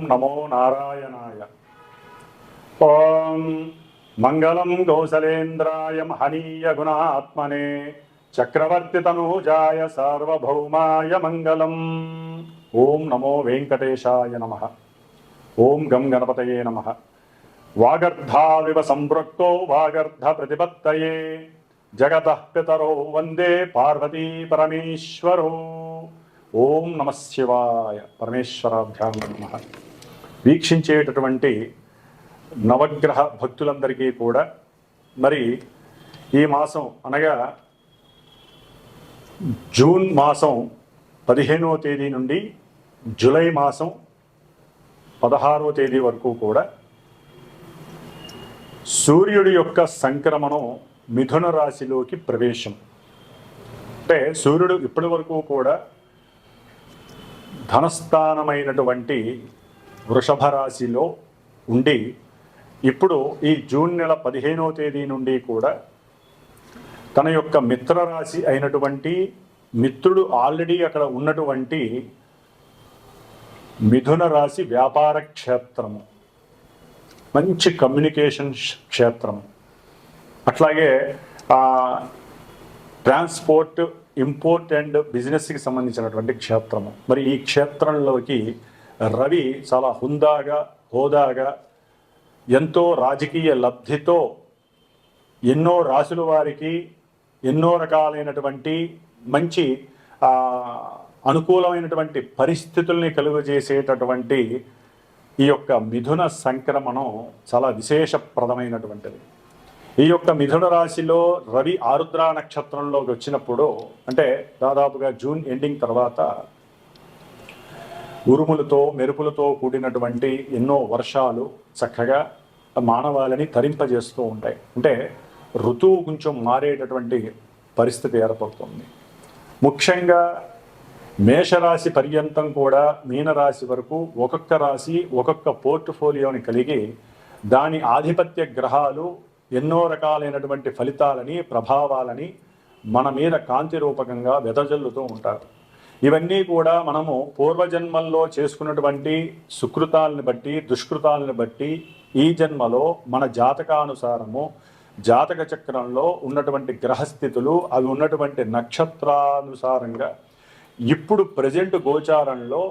నమో నారాయణాయ. ఓం మంగళం కౌసలేంద్రాయ మహనీయ గుణాత్మనే చక్రవర్తి తనూజాయ సార్వభౌమాయ మంగళం. ఓం నమో వెంకటేశాయ నమః. ఓం గం గణపతయే నమః. వాగర్ధావివ సంపృక్తో వాగర్ధ ప్రతిపత్తయే జగతః పితరో వందే పార్వతీ పరమేశ్వరో. ఓం నమః శివాయ. పరమేశ్వరాభ్యాం నమః. వీక్షించేటటువంటి నవగ్రహ భక్తులందరికీ కూడా మరి ఈ మాసం అనగా జూన్ మాసం 15వ తేదీ నుండి జూలై మాసం 16వ తేదీ వరకు కూడా సూర్యుడి యొక్క సంక్రమణం మిథున రాశిలోకి ప్రవేశం. అంటే సూర్యుడు ఇప్పటి వరకు కూడా ధనస్థానమైనటువంటి వృషభ రాశిలో ఉండి ఇప్పుడు ఈ జూన్ నెల 15వ తేదీ నుండి కూడా తన యొక్క మిత్రరాశి అయినటువంటి మిత్రుడు ఆల్రెడీ అక్కడ ఉన్నటువంటి మిథున రాశి వ్యాపార క్షేత్రము, మంచి కమ్యూనికేషన్ క్షేత్రము, అట్లాగే ట్రాన్స్పోర్ట్, ఇంపోర్ట్ అండ్ బిజినెస్కి సంబంధించినటువంటి క్షేత్రము. మరి ఈ క్షేత్రంలోకి రవి చాలా హుందాగా, హోదాగా, ఎంతో రాజకీయ లబ్ధితో ఎన్నో రాశుల వారికి ఎన్నో రకాలైనటువంటి మంచి అనుకూలమైనటువంటి పరిస్థితుల్ని కలుగజేసేటటువంటి ఈ యొక్క మిథున సంక్రమణం చాలా విశేషప్రదమైనటువంటిది. ఈ యొక్క మిథున రాశిలో రవి ఆరుద్ర నక్షత్రంలోకి వచ్చినప్పుడు, అంటే దాదాపుగా జూన్ ఎండింగ్ తర్వాత ఉరుములతో మెరుపులతో కూడినటువంటి ఎన్నో వర్షాలు చక్కగా మానవాళిని తరింపజేస్తూ ఉంటాయి. అంటే ఋతువు కొంచెం మారేటటువంటి పరిస్థితి ఏర్పడుతుంది. ముఖ్యంగా మేషరాశి పర్యంతం కూడా మీనరాశి వరకు ఒక్కొక్క రాశి ఒక్కొక్క పోర్ట్ఫోలియోని కలిగి దాని ఆధిపత్య గ్రహాలు ఎన్నో రకాలైనటువంటి ఫలితాలని, ప్రభావాలని మన మీద కాంతి రూపకంగా వెదజల్లుతూ ఉంటారు. ఇవన్నీ కూడా మనము పూర్వజన్మల్లో చేసుకున్నటువంటి సుకృతాలను బట్టి, దుష్కృతాలను బట్టి ఈ జన్మలో మన జాతకానుసారము, జాతక చక్రంలో ఉన్నటువంటి గ్రహస్థితులు, అవి ఉన్నటువంటి నక్షత్రానుసారంగా ఇప్పుడు ప్రజెంట్ గోచారంలో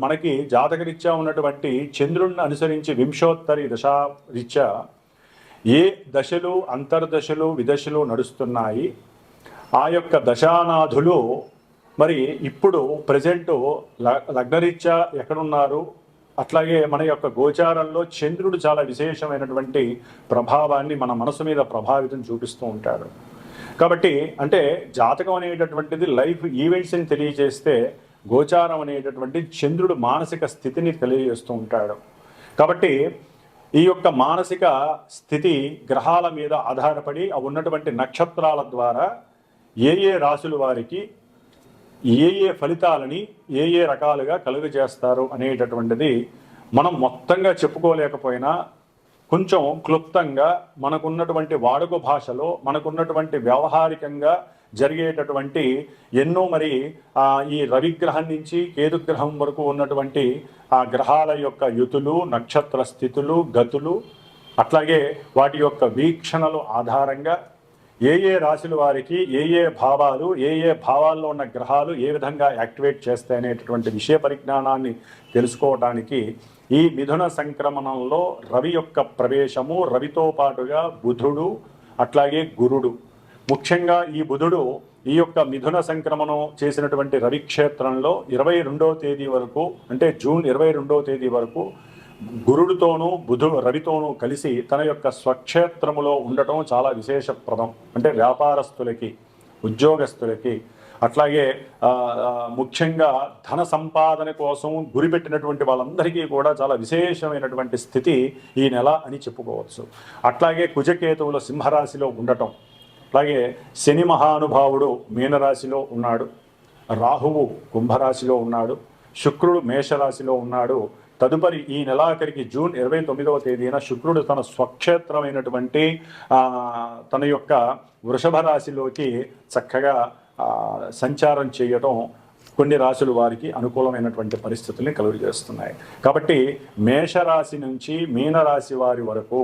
మనకి జాతకరీత్యా ఉన్నటువంటి చంద్రుడిని అనుసరించి వింశోత్తరి దశారీత్యా ఏ దశలు, అంతర్దశలు, విదశలు నడుస్తున్నాయి. ఆ యొక్క దశానాథులు మరి ఇప్పుడు ప్రజెంట్ లగ్నరీత్యా ఎక్కడున్నారు, అట్లాగే మన యొక్క గోచారంలో చంద్రుడు చాలా విశేషమైనటువంటి ప్రభావాన్ని మన మనసు మీద ప్రభావితం చూపిస్తూ ఉంటాడు. కాబట్టి అంటే జాతకం అనేటటువంటిది లైఫ్ ఈవెంట్స్ని తెలియజేస్తే, గోచారం అనేటటువంటి చంద్రుడు మానసిక స్థితిని తెలియజేస్తూ ఉంటాడు. కాబట్టి ఈ యొక్క మానసిక స్థితి గ్రహాల మీద ఆధారపడి ఆ ఉన్నటువంటి నక్షత్రాల ద్వారా ఏ ఏ రాశుల వారికి ఏ ఏ ఫలితాలని ఏ ఏ రకాలుగా కలుగజేస్తారు అనేటటువంటిది మనం మొత్తంగా చెప్పుకోలేకపోయినా కొంచెం క్లుప్తంగా మనకున్నటువంటి వాడుక భాషలో, మనకున్నటువంటి వ్యవహారికంగా జరిగేటటువంటి ఎన్నో మరి ఈ రవిగ్రహం నుంచి కేతుగ్రహం వరకు ఉన్నటువంటి ఆ గ్రహాల యొక్క యుతులు, నక్షత్ర స్థితులు, గతులు, అట్లాగే వాటి యొక్క వీక్షణలు ఆధారంగా ఏ ఏ రాశుల వారికి ఏ ఏ భావాలు, ఏ ఏ భావాల్లో ఉన్న గ్రహాలు ఏ విధంగా యాక్టివేట్ చేస్తాయి అనేటటువంటి విషయ పరిజ్ఞానాన్ని తెలుసుకోవడానికి ఈ మిథున సంక్రమణంలో రవి యొక్క ప్రవేశము, రవితో పాటుగా బుధుడు, అట్లాగే గురుడు. ముఖ్యంగా ఈ బుధుడు ఈ యొక్క మిథున సంక్రమణం చేసినటువంటి రవి క్షేత్రంలో 22వ తేదీ వరకు, అంటే జూన్ 22వ తేదీ వరకు గురుడితోనూ రవితోనూ కలిసి తన యొక్క స్వక్షేత్రములో ఉండటం చాలా విశేషప్రదం. అంటే వ్యాపారస్తులకి, ఉద్యోగస్తులకి, అట్లాగే ముఖ్యంగా ధన సంపాదన కోసం గురిపెట్టినటువంటి వాళ్ళందరికీ కూడా చాలా విశేషమైనటువంటి స్థితి ఈ నెల అని చెప్పుకోవచ్చు. అట్లాగే కుజకేతువుల సింహరాశిలో ఉండటం, అలాగే శని మహానుభావుడు మీనరాశిలో ఉన్నాడు, రాహువు కుంభరాశిలో ఉన్నాడు, శుక్రుడు మేషరాశిలో ఉన్నాడు. తదుపరి ఈ నెలాఖరికి జూన్ 29వ తేదీన శుక్రుడు తన స్వక్షేత్రమైనటువంటి తన యొక్క వృషభ రాశిలోకి చక్కగా సంచారం చేయటం కొన్ని రాశుల వారికి అనుకూలమైనటువంటి పరిస్థితుల్ని కలుగజేస్తున్నాయి. కాబట్టి మేషరాశి నుంచి మీనరాశి వారి వరకు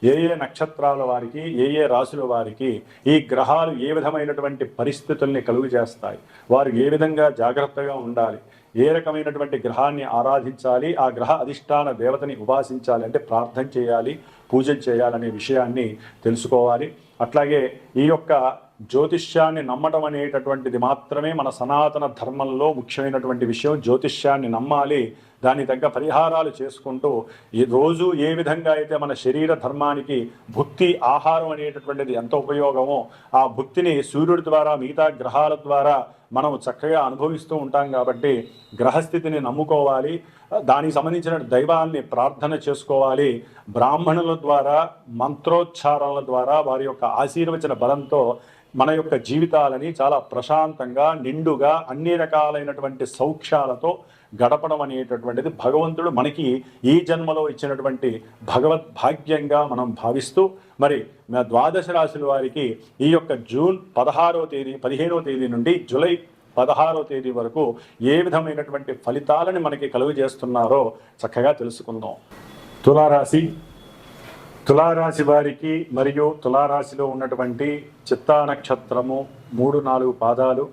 ఏ ఏ నక్షత్రాల వారికి, ఏ ఏ రాశుల వారికి ఈ గ్రహాలు ఏ విధమైనటువంటి పరిస్థితుల్ని కలుగు చేస్తాయి, వారు ఏ విధంగా జాగ్రత్తగా ఉండాలి, ఏ రకమైనటువంటి గ్రహాన్ని ఆరాధించాలి, ఆ గ్రహ అధిష్టాన దేవతని ఉపాసించాలి అంటే ప్రార్థన చేయాలి, పూజలు చేయాలనే విషయాన్ని తెలుసుకోవాలి. అట్లాగే ఈ యొక్క జ్యోతిష్యాన్ని నమ్మటం అనేటటువంటిది మాత్రమే మన సనాతన ధర్మంలో ముఖ్యమైనటువంటి విషయం. జ్యోతిష్యాన్ని నమ్మాలి, దాని తగ్గ పరిహారాలు చేసుకుంటూ ఈ రోజు ఏ విధంగా అయితే మన శరీర ధర్మానికి భుక్తి ఆహారం అనేటటువంటిది ఎంత ఉపయోగమో ఆ భుక్తిని సూర్యుడి ద్వారా మిగతా గ్రహాల ద్వారా మనం చక్కగా అనుభవిస్తూ ఉంటాం. కాబట్టి గ్రహస్థితిని నమ్ముకోవాలి, దానికి సంబంధించిన దైవాన్ని ప్రార్థన చేసుకోవాలి. బ్రాహ్మణుల ద్వారా మంత్రోచ్చారణల ద్వారా వారి యొక్క ఆశీర్వచన బలంతో మన యొక్క జీవితాలని చాలా ప్రశాంతంగా నిండుగా అన్ని రకాలైనటువంటి సౌఖ్యాలతో గడపడం అనేటటువంటిది భగవంతుడు మనకి ఈ జన్మలో ఇచ్చినటువంటి భగవద్భాగ్యంగా మనం భావిస్తూ, మరి ద్వాదశ రాశుల వారికి ఈ యొక్క జూన్ 15వ తేదీ నుండి జూలై 16వ తేదీ వరకు ఏ విధమైనటువంటి ఫలితాలను మనకి కలుగజేస్తున్నారో చక్కగా తెలుసుకుందాం. తులారాశి వారికి మరియు తులారాశిలో ఉన్నటువంటి చిత్తా నక్షత్రము 3-4 పాదాలు,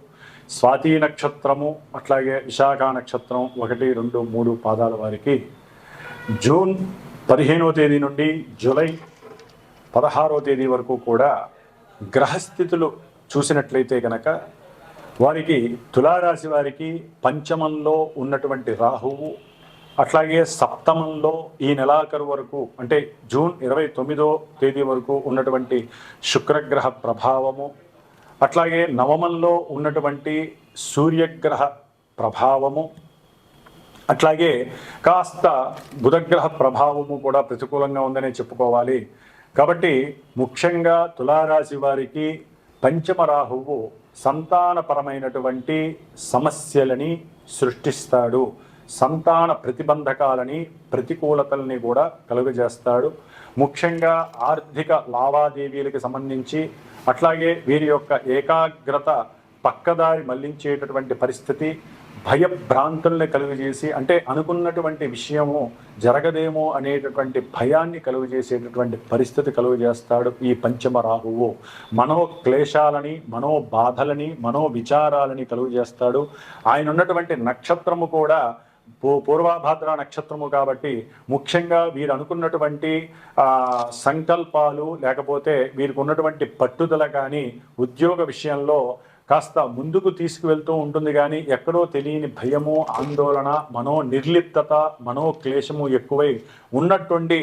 స్వాతి నక్షత్రము అట్లాగే విశాఖ నక్షత్రం 1, 2, 3 పాదాల వారికి జూన్ 15వ తేదీ నుండి జూలై 16వ తేదీ వరకు కూడా గ్రహస్థితులు చూసినట్లయితే కనుక వారికి తులారాశి వారికి పంచమంలో ఉన్నటువంటి రాహువు, అట్లాగే సప్తమంలో ఈ నెలాఖరు వరకు అంటే జూన్ 29వ తేదీ వరకు ఉన్నటువంటి శుక్రగ్రహ ప్రభావము, అట్లాగే నవమంలో ఉన్నటువంటి సూర్యగ్రహ ప్రభావము, అట్లాగే కాస్త బుధగ్రహ ప్రభావము కూడా ప్రతికూలంగా ఉందనే చెప్పుకోవాలి. కాబట్టి ముఖ్యంగా తులారాశి వారికి పంచమ రాహువు సంతానపరమైనటువంటి సమస్యలని సృష్టిస్తాడు, సంతాన ప్రతిబంధకాలని ప్రతికూలతల్ని కూడా కలుగజేస్తాడు. ముఖ్యంగా ఆర్థిక లావాదేవీలకు సంబంధించి అట్లాగే వీరి యొక్క ఏకాగ్రత పక్కదారి మళ్లించేటటువంటి పరిస్థితి, భయభ్రాంతుల్ని కలుగజేసి అంటే అనుకున్నటువంటి విషయము జరగదేమో అనేటటువంటి భయాన్ని కలుగజేసేటటువంటి పరిస్థితి కలుగజేస్తాడు ఈ పంచమ రాహువు. మనోక్లేశాలని, మనోబాధలని, మనోవిచారాలని కలుగజేస్తాడు. ఆయన ఉన్నటువంటి నక్షత్రము కూడా పూర్వభాద్ర నక్షత్రము కాబట్టి ముఖ్యంగా వీరు అనుకున్నటువంటి సంకల్పాలు లేకపోతే వీరికి ఉన్నటువంటి పట్టుదల కానీ ఉద్యోగ విషయంలో కాస్త ముందుకు తీసుకువెళ్తూ ఉంటుంది. కానీ ఎక్కడో తెలియని భయము, ఆందోళన, నిర్లిప్తత, మనోక్లేశము ఎక్కువై ఉన్నటువంటి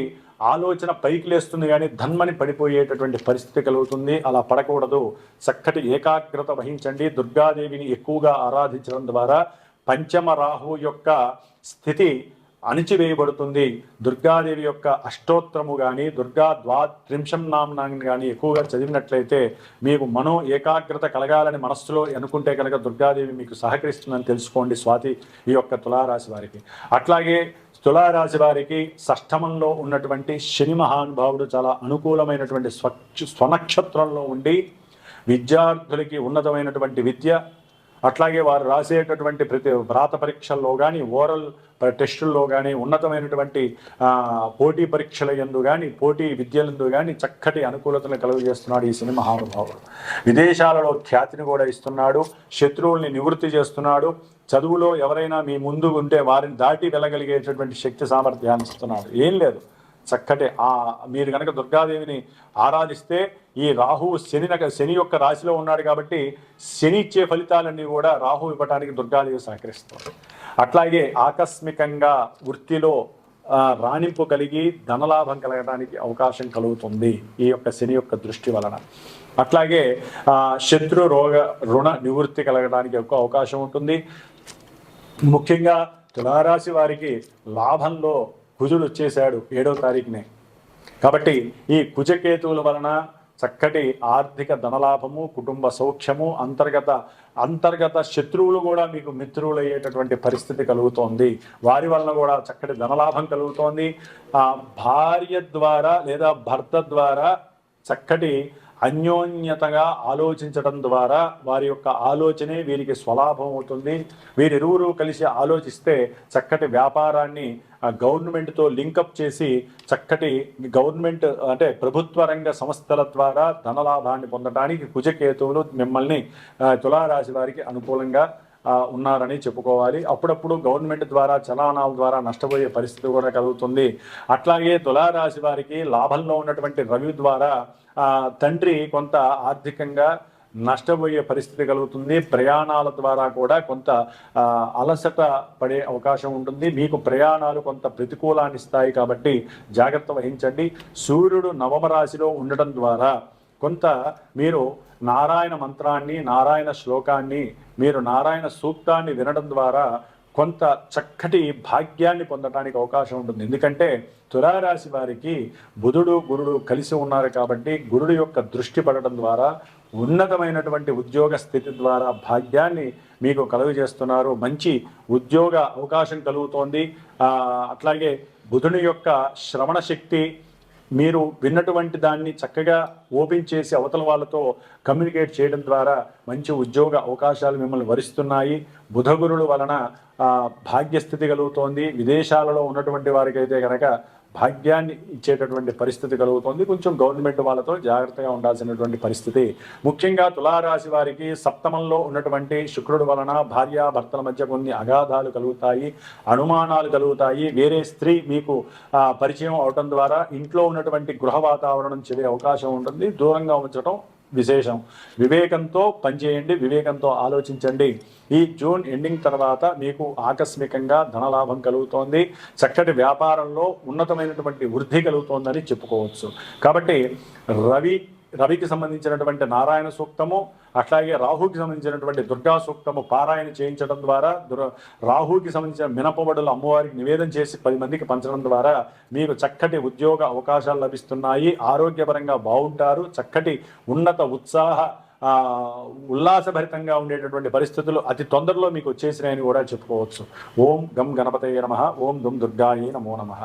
ఆలోచన పైకి లేస్తుంది కానీ ధన్మని పడిపోయేటటువంటి పరిస్థితి కలుగుతుంది. అలా పడకూడదు. చక్కటి ఏకాగ్రత వహించండి. దుర్గాదేవిని ఎక్కువగా ఆరాధించడం ద్వారా పంచమ రాహు యొక్క స్థితి అణిచివేయబడుతుంది. దుర్గాదేవి యొక్క అష్టోత్తరము కానీ దుర్గా 23 నామనాన్ని కానీ ఎక్కువగా చదివినట్లయితే మీకు ఏకాగ్రత కలగాలని మనస్సులో అనుకుంటే కనుక దుర్గాదేవి మీకు సహకరిస్తుందని తెలుసుకోండి. స్వాతి ఈ యొక్క తులారాశి వారికి. అట్లాగే తులారాశి వారికి షష్ఠమంలో ఉన్నటువంటి శని మహానుభావుడు చాలా అనుకూలమైనటువంటి స్వనక్షత్రంలో ఉండి విద్యార్థులకి ఉన్నతమైనటువంటి విద్య, అట్లాగే వారు రాసేటటువంటి ప్రతి వ్రాత పరీక్షల్లో కానీ ఓరల్ టెస్టుల్లో కానీ ఉన్నతమైనటువంటి పోటీ పరీక్షల యందు కానీ పోటీ విద్యలందు కానీ చక్కటి అనుకూలతను కలుగజేస్తున్నాడు ఈ శని మహానుభావుడు. విదేశాలలో ఖ్యాతిని కూడా ఇస్తున్నాడు, శత్రువుల్ని నివృత్తి చేస్తున్నాడు. చదువులో ఎవరైనా మీ ముందు ఉంటే వారిని దాటి వెళ్ళగలిగేటటువంటి శక్తి సామర్థ్యాన్ని ఇస్తున్నాడు. ఏం లేదు, చక్కటి మీరు కనుక దుర్గాదేవిని ఆరాధిస్తే ఈ రాహువు శని యొక్క రాశిలో ఉన్నాడు కాబట్టి శని ఇచ్చే ఫలితాలన్నీ కూడా రాహు ఇవ్వడానికి దుర్గాదేవి సహకరిస్తుంది. అట్లాగే ఆకస్మికంగా వృత్తిలో రాణింపు కలిగి ధనలాభం కలగడానికి అవకాశం కలుగుతుంది ఈ యొక్క శని యొక్క దృష్టి వలన. అట్లాగే శత్రు రోగ రుణ నివృత్తి కలగడానికి ఎక్కువ అవకాశం ఉంటుంది. ముఖ్యంగా తులారాశి వారికి లాభంలో కుజుడు వచ్చేసాడు 7వ తారీఖునే. కాబట్టి ఈ కుజకేతువుల వలన చక్కటి ఆర్థిక ధనలాభము, కుటుంబ సౌఖ్యము, అంతర్గత శత్రువులు కూడా మీకు మిత్రులు అయ్యేటటువంటి పరిస్థితి కలుగుతోంది. వారి వలన కూడా చక్కటి ధనలాభం కలుగుతోంది. భార్య ద్వారా లేదా భర్త ద్వారా చక్కటి అన్యోన్యతగా ఆలోచించడం ద్వారా వారి యొక్క ఆలోచనే వీరికి స్వలాభం అవుతుంది. వీరిరువురు కలిసి ఆలోచిస్తే చక్కటి వ్యాపారాన్ని గవర్నమెంట్తో లింకప్ చేసి చక్కటి గవర్నమెంట్ అంటే ప్రభుత్వ రంగ సంస్థల ద్వారా ధనలాభాన్ని పొందడానికి కుజకేతువులు మిమ్మల్ని తులారాశి వారికి అనుకూలంగా ఉన్నారని చెప్పుకోవాలి. అప్పుడప్పుడు గవర్నమెంట్ ద్వారా చలానాల ద్వారా నష్టపోయే పరిస్థితి కూడా కలుగుతుంది. అట్లాగే తులారాశి వారికి లాభంలో ఉన్నటువంటి రవి ద్వారా తండ్రి కొంత ఆర్థికంగా నష్టపోయే పరిస్థితి కలుగుతుంది. ప్రయాణాల ద్వారా కూడా కొంత అలసట పడే అవకాశం ఉంటుంది. మీకు ప్రయాణాలు కొంత ప్రతికూలాన్ని ఇస్తాయి కాబట్టి జాగ్రత్త వహించండి. సూర్యుడు నవమ రాశిలో ఉండటం ద్వారా కొంత మీరు నారాయణ మంత్రాన్ని, నారాయణ శ్లోకాన్ని, మీరు నారాయణ సూక్తాన్ని వినడం ద్వారా కొంత చక్కటి భాగ్యాన్ని పొందడానికి అవకాశం ఉంటుంది. ఎందుకంటే తులారాశి వారికి బుధుడు గురుడు కలిసి ఉన్నారు కాబట్టి గురుడు యొక్క దృష్టి పడడం ద్వారా ఉన్నతమైనటువంటి ఉద్యోగ స్థితి ద్వారా భాగ్యాన్ని మీకు కలుగజేస్తున్నారు. మంచి ఉద్యోగ అవకాశం కలుగుతోంది. అట్లాగే బుధుని యొక్క శ్రవణ శక్తి, మీరు విన్నటువంటి దాన్ని చక్కగా ఓపెన్ చేసి అవతల వాళ్ళతో కమ్యూనికేట్ చేయడం ద్వారా మంచి ఉద్యోగ అవకాశాలు మిమ్మల్ని వరిస్తున్నాయి. బుధగురుల వలన భాగ్యస్థితి కలుగుతోంది. విదేశాలలో ఉన్నటువంటి వారికి అయితే కనుక భాగ్యాన్ని ఇచ్చేటటువంటి పరిస్థితి కలుగుతుంది. కొంచెం గవర్నమెంట్ వాళ్ళతో జాగ్రత్తగా ఉండాల్సినటువంటి పరిస్థితి. ముఖ్యంగా తులారాశి వారికి సప్తమంలో ఉన్నటువంటి శుక్రుడు వలన భార్యాభర్తల మధ్య కొన్ని అగాధాలు కలుగుతాయి, అనుమానాలు కలుగుతాయి. వేరే స్త్రీ మీకు పరిచయం అవటం ద్వారా ఇంట్లో ఉన్నటువంటి గృహ వాతావరణం చెడే అవకాశం ఉంటుంది. దూరంగా ఉంచడం విశేషం. వివేకంతో పనిచేయండి, వివేకంతో ఆలోచించండి. ఈ జూన్ ఎండింగ్ తర్వాత మీకు ఆకస్మికంగా ధనలాభం కలుగుతోంది. చక్కటి వ్యాపారంలో ఉన్నతమైనటువంటి వృద్ధి కలుగుతోందని చెప్పుకోవచ్చు. కాబట్టి రవికి సంబంధించినటువంటి నారాయణ సూక్తము, అట్లాగే రాహుకి సంబంధించినటువంటి దుర్గా సూక్తము పారాయణ చేయించడం ద్వారా రాహుకి సంబంధించిన మినపబడులు అమ్మవారికి నివేదన చేసి 10 మందికి పంచడం ద్వారా మీకు చక్కటి ఉద్యోగ అవకాశాలు లభిస్తున్నాయి. ఆరోగ్యపరంగా బాగుంటారు. చక్కటి ఉన్నత ఉత్సాహ ఉల్లాసభరితంగా ఉండేటటువంటి పరిస్థితులు అతి తొందరలో మీకు వచ్చేసినాయని కూడా చెప్పుకోవచ్చు. ఓం గం గణపతయే నమః. ఓం దుం దుర్గాయే నమో నమః.